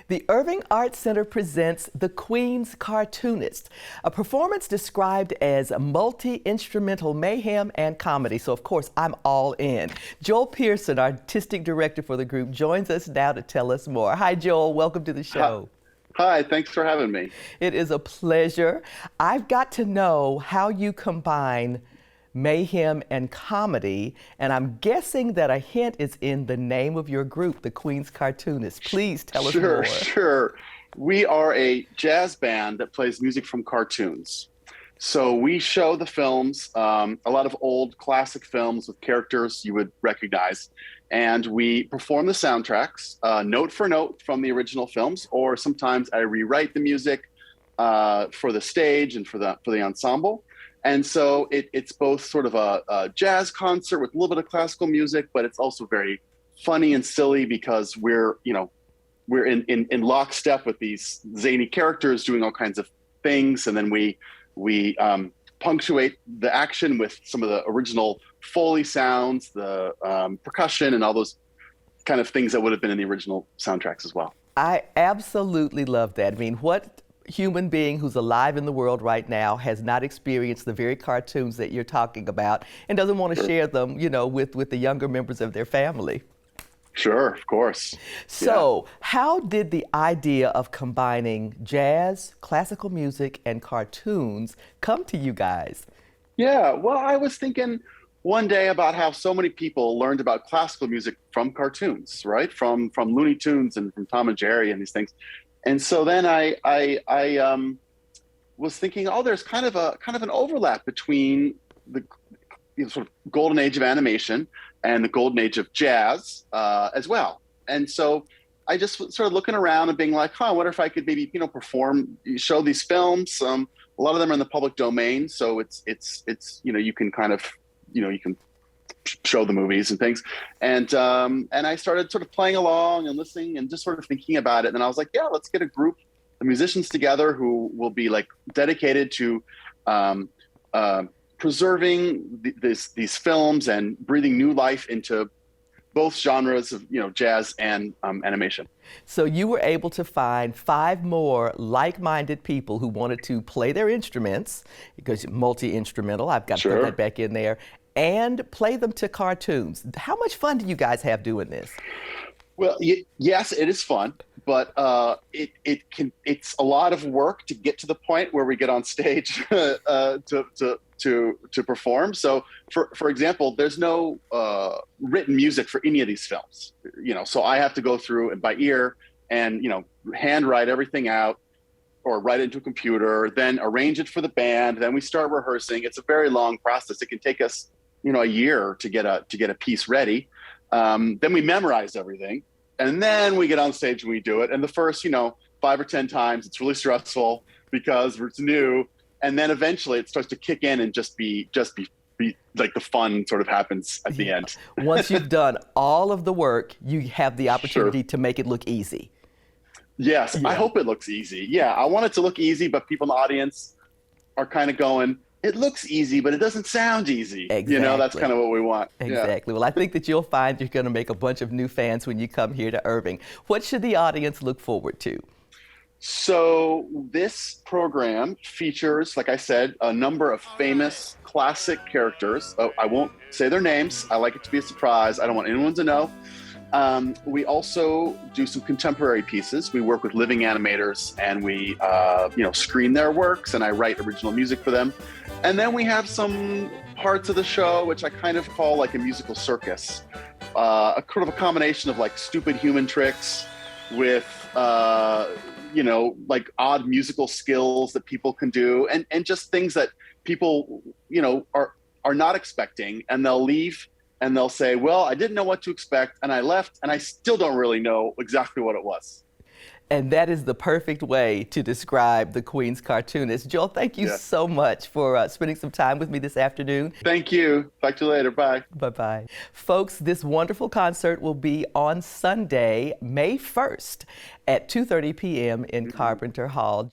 The Irving Arts Center presents The Queen's Cartoonists, a performance described as multi-instrumental mayhem and comedy. So, of course, I'm all in. Joel Pearson, artistic director for the group, joins us now to tell us more. Hi, Joel. Welcome to the show. Hi, thanks for having me. It is a pleasure. I've got to know how you combine mayhem and comedy, and I'm guessing that a hint is in the name of your group, the Queen's Cartoonists. Please tell us more. Sure. We are a jazz band that plays music from cartoons. So we show the films, a lot of old classic films with characters you would recognize, and we perform the soundtracks note for note from the original films, or sometimes I rewrite the music for the stage and for the ensemble. And so it's both sort of a jazz concert with a little bit of classical music, but it's also very funny and silly because we're in lockstep with these zany characters doing all kinds of things, and then we punctuate the action with some of the original Foley sounds, the percussion, and all those kind of things that would have been in the original soundtracks as well. I absolutely love that. I mean, what human being who's alive in the world right now has not experienced the very cartoons that you're talking about and doesn't want to share them, with the younger members of their family? Sure, of course. So, how did the idea of combining jazz, classical music, and cartoons come to you guys? Yeah, well, I was thinking one day about how so many people learned about classical music from cartoons, right? From Looney Tunes and from Tom and Jerry and these things. And so then I was thinking, oh, there's kind of an overlap between the sort of golden age of animation and the golden age of jazz as well. And so I just started looking around and being like, I wonder if I could maybe show these films. A lot of them are in the public domain, so it's you can kind of you can show the movies and things, and I started sort of playing along and listening and just sort of thinking about it. And I was like, yeah, let's get a group of musicians together who will be like dedicated to preserving these films and breathing new life into both genres of jazz and animation. So you were able to find 5 more like-minded people who wanted to play their instruments, because multi-instrumental, I've got to put that back in there, and play them to cartoons. How much fun do you guys have doing this? Well, yes, it is fun, but it's a lot of work to get to the point where we get on stage to perform. So, for example, there's no written music for any of these films. So I have to go through and by ear and handwrite everything out, or write it into a computer, then arrange it for the band. Then we start rehearsing. It's a very long process. It can take us a year to get a piece ready. Then we memorize everything, and then we get on stage and we do it. And the first 5 or 10 times it's really stressful because it's new, and then eventually it starts to kick in and just be like the fun sort of happens at the end. Once you've done all of the work, you have the opportunity to make it look easy. Yes, I hope it looks easy. Yeah, I want it to look easy, but people in the audience are kind of going, it looks easy, but it doesn't sound easy. Exactly. That's kind of what we want. Exactly. Yeah. Well, I think that you'll find you're going to make a bunch of new fans when you come here to Irving. What should the audience look forward to? So this program features, like I said, a number of famous classic characters. I won't say their names. I like it to be a surprise. I don't want anyone to know. We also do some contemporary pieces. We work with living animators, and we screen their works, and I write original music for them. And then we have some parts of the show which I kind of call like a musical circus, a sort of a combination of like stupid human tricks with like odd musical skills that people can do, and just things that people are not expecting, and they'll leave and they'll say, well, I didn't know what to expect, and I left, and I still don't really know exactly what it was. And that is the perfect way to describe the Queen's Cartoonists. Joel, thank you so much for spending some time with me this afternoon. Thank you. Talk to you later. Bye. Bye-bye. Folks, this wonderful concert will be on Sunday, May 1st at 2:30 p.m. in Carpenter Hall.